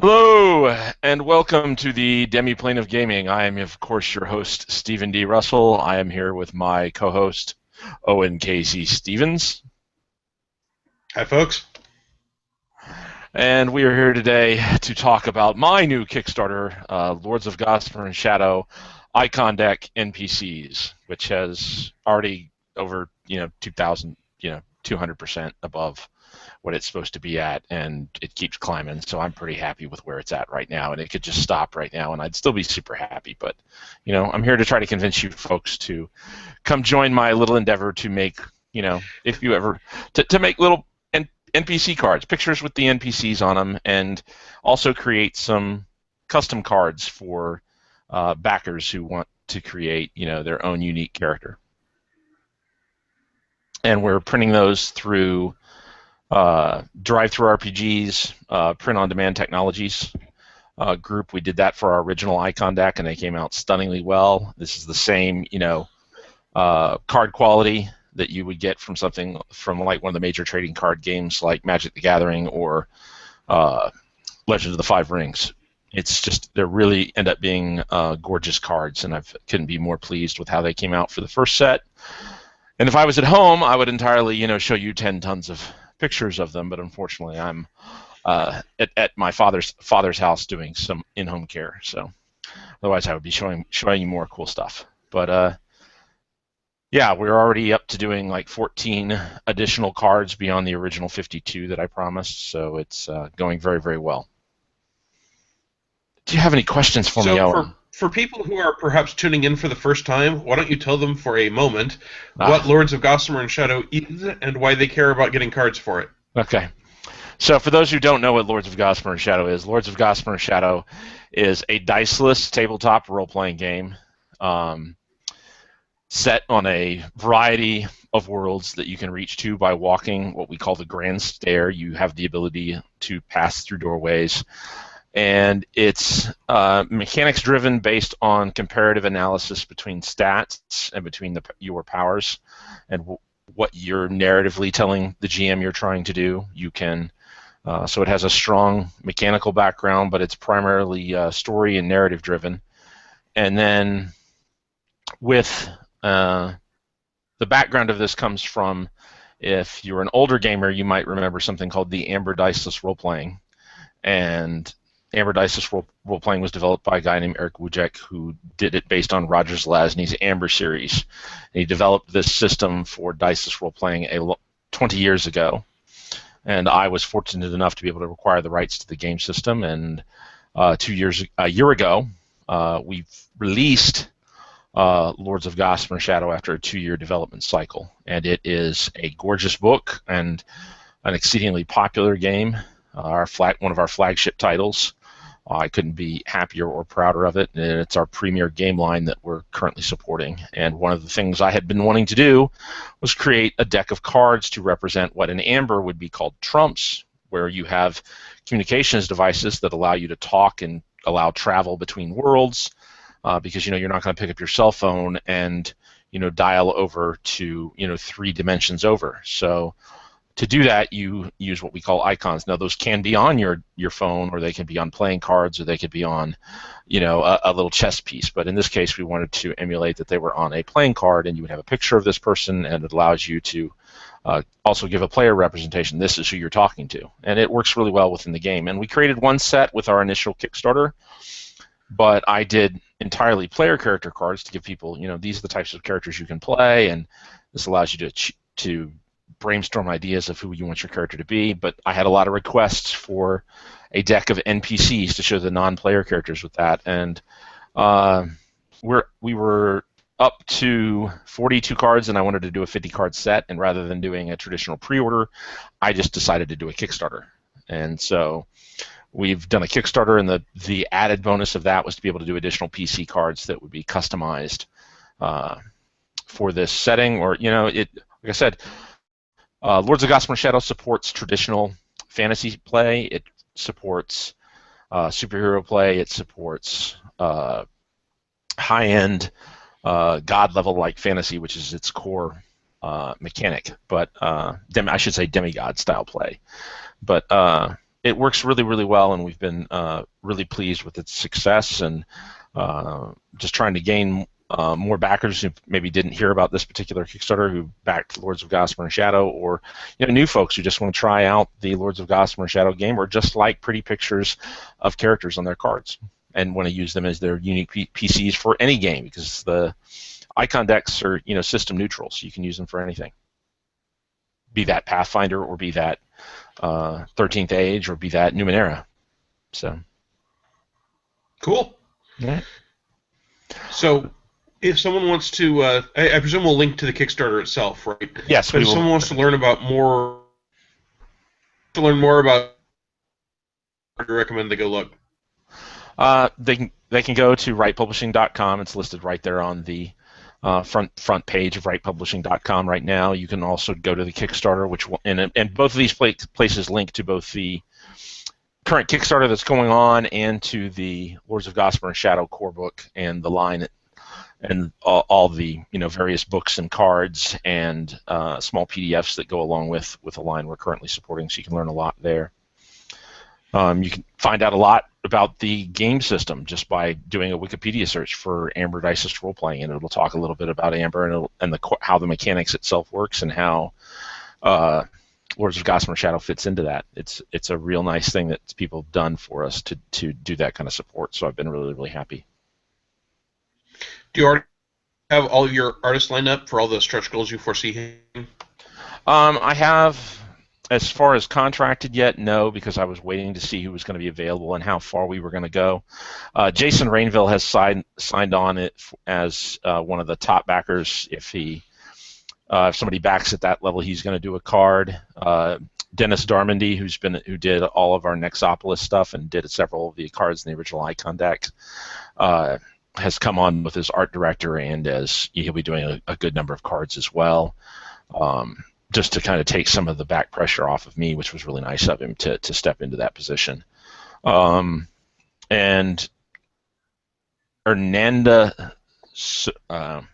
Hello, and welcome to the Demiplane of Gaming. I am, of course, your host, Stephen D. Russell. I am here with my co-host, Owen Casey Stevens. Hi, folks. And we are here today to talk about my new Kickstarter, Lords of Gossamer and Shadow Icon Deck NPCs, which has already over, 2,000, 200% above what it's supposed to be at, and it keeps climbing, so I'm pretty happy with where it's at right now, and it could just stop right now and I'd still be super happy. But I'm here to try to convince you folks to come join my little endeavor to make, if you ever to make little NPC cards, pictures with the NPCs on them, and also create some custom cards for backers who want to create their own unique character. And we're printing those through Drive-Through RPGs, print-on-demand technologies group. We did that for our original Icon deck, and they came out stunningly well. This is the same, card quality that you would get from something from like one of the major trading card games like Magic the Gathering or Legend of the Five Rings. It's just, they really end up being gorgeous cards, and I couldn't be more pleased with how they came out for the first set. And if I was at home, I would entirely, show you 10 tons of pictures of them, but unfortunately I'm at my father's house doing some in-home care, so otherwise I would be showing you more cool stuff. But yeah, we're already up to doing like 14 additional cards beyond the original 52 that I promised, so it's going very, very well. Do you have any questions for me, Owen? For people who are perhaps tuning in for the first time, why don't you tell them for a moment what Lords of Gossamer and Shadow is and why they care about getting cards for it? Okay. So for those who don't know what Lords of Gossamer and Shadow is, Lords of Gossamer and Shadow is a diceless tabletop role-playing game set on a variety of worlds that you can reach to by walking what we call the Grand Stair. You have the ability to pass through doorways. And it's mechanics driven based on comparative analysis between stats and between your powers and what you're narratively telling the GM you're trying to do. You can so it has a strong mechanical background, but it's primarily story and narrative driven. And then with the background of this comes from, if you're an older gamer, you might remember something called the Amber Diceless role playing. And Amber Diceless role-playing was developed by a guy named Eric Wujek, who did it based on Roger Zelazny's Amber series. And he developed this system for Diceless role-playing 20 years ago. And I was fortunate enough to be able to acquire the rights to the game system. And a year ago, we've released Lords of Gossamer Shadow after a 2-year development cycle. And it is a gorgeous book and an exceedingly popular game. One of our flagship titles. I couldn't be happier or prouder of it, and it's our premier game line that we're currently supporting. And one of the things I had been wanting to do was create a deck of cards to represent what in Amber would be called trumps, where you have communications devices that allow you to talk and allow travel between worlds, because you're not going to pick up your cell phone and dial over to 3 dimensions over. So to do that, you use what we call icons. Now, those can be on your phone, or they can be on playing cards, or they could be on, a little chess piece. But in this case, we wanted to emulate that they were on a playing card, and you would have a picture of this person, and it allows you to also give a player representation. This is who you're talking to, and it works really well within the game. And we created one set with our initial Kickstarter, but I did entirely player character cards to give people, these are the types of characters you can play, and this allows you to brainstorm ideas of who you want your character to be. But I had a lot of requests for a deck of NPCs to show the non-player characters with that, and we were up to 42 cards, and I wanted to do a 50-card set, and rather than doing a traditional pre-order, I just decided to do a Kickstarter. And so we've done a Kickstarter, and the added bonus of that was to be able to do additional PC cards that would be customized for this setting. Or, like I said, Lords of Gossamer Shadow supports traditional fantasy play. It supports superhero play. It supports high-end god-level like fantasy, which is its core mechanic. But I should say demigod style play. But it works really, really well, and we've been really pleased with its success, and just trying to gain more backers who maybe didn't hear about this particular Kickstarter, who backed Lords of Gossamer and Shadow, or new folks who just want to try out the Lords of Gossamer and Shadow game, or just like pretty pictures of characters on their cards and want to use them as their unique PCs for any game, because the icon decks are system neutral, so you can use them for anything. Be that Pathfinder, or be that 13th Age, or be that Numenera. So cool. Yeah. So, if someone wants to, I presume we'll link to the Kickstarter itself, right? Yes. But if someone wants to learn more about, where do you recommend they go look? They can go to writepublishing.com. It's listed right there on the front page of writepublishing.com right now. You can also go to the Kickstarter, which will, and both of these places link to both the current Kickstarter that's going on and to the Lords of Gossamer and Shadow core book and the line, and all the various books and cards and small PDFs that go along with the line we're currently supporting. So you can learn a lot there. You can find out a lot about the game system just by doing a Wikipedia search for Amber Dice Role Playing, and it'll talk a little bit about Amber and how the mechanics itself works, and how Lords of Gossamer Shadow fits into that. It's a real nice thing that people have done for us to do that kind of support. So I've been really, really happy. Do you already have all of your artists lined up for all the stretch goals you foresee? I have. As far as contracted yet, no, because I was waiting to see who was going to be available and how far we were going to go. Jason Rainville has signed on it as one of the top backers. If somebody backs at that level, he's going to do a card. Dennis Darmondy, who did all of our Nexopolis stuff and did several of the cards in the original Icon deck, has come on with his art director, and he'll be doing a good number of cards as well. Just to kind of take some of the back pressure off of me, which was really nice of him to step into that position. And Hernanda Souza,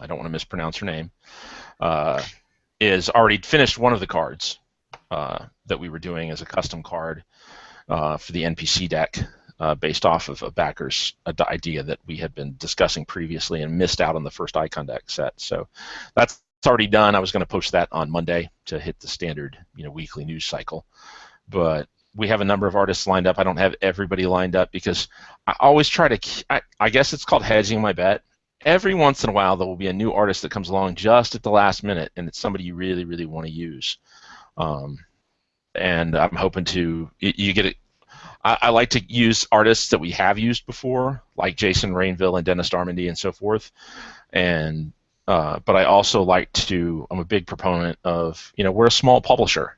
I don't want to mispronounce her name, is already finished one of the cards that we were doing as a custom card for the NPC deck, based off of a backer's idea that we had been discussing previously and missed out on the first Icon deck set. So that's already done. I was going to post that on Monday to hit the standard weekly news cycle, but we have a number of artists lined up. I don't have everybody lined up because I always try to, I guess it's called hedging my bet. Every once in a while there will be a new artist that comes along just at the last minute, and it's somebody you really, really want to use. And I'm hoping you get it. I like to use artists that we have used before, like Jason Rainville and Dennis Darmondy and so forth, and but I also I'm a big proponent of, we're a small publisher.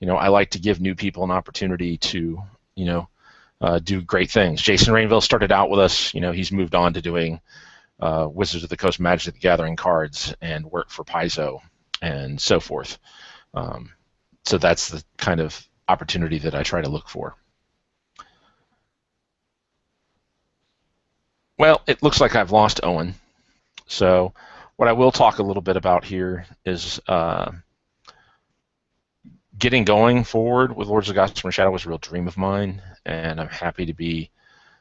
I like to give new people an opportunity to, do great things. Jason Rainville started out with us. He's moved on to doing Wizards of the Coast Magic the Gathering cards and work for Paizo and so forth. So that's the kind of opportunity that I try to look for. Well, it looks like I've lost Owen. So what I will talk a little bit about here is getting going forward with Lords of Gossamer and Shadow was a real dream of mine, and I'm happy to be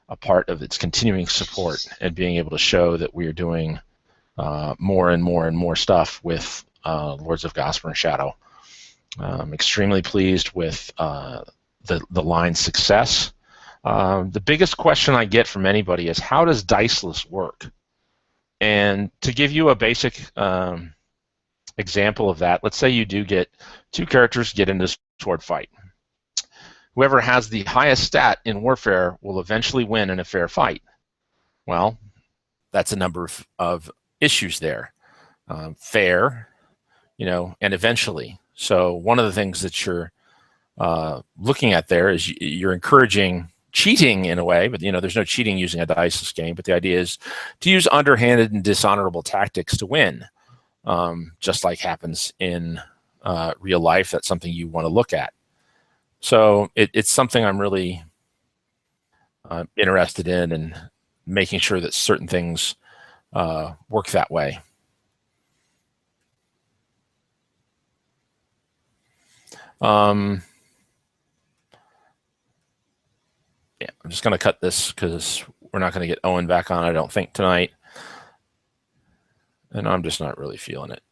a part of its continuing support and being able to show that we are doing more and more and more stuff with Lords of Gossamer and Shadow. I'm extremely pleased with the line's success. The biggest question I get from anybody is, how does Diceless work? And to give you a basic example of that, let's say you do get two characters get into a sword fight. Whoever has the highest stat in Warfare will eventually win in a fair fight. Well, that's a number of issues there. Fair, and eventually. So one of the things that you're looking at there is you're encouraging cheating in a way, but there's no cheating using a diceless game, but the idea is to use underhanded and dishonorable tactics to win, just like happens in real life. That's something you want to look at. So it's something I'm really interested in, and making sure that certain things work that way. Yeah, I'm just going to cut this because we're not going to get Owen back on, I don't think, tonight. And I'm just not really feeling it.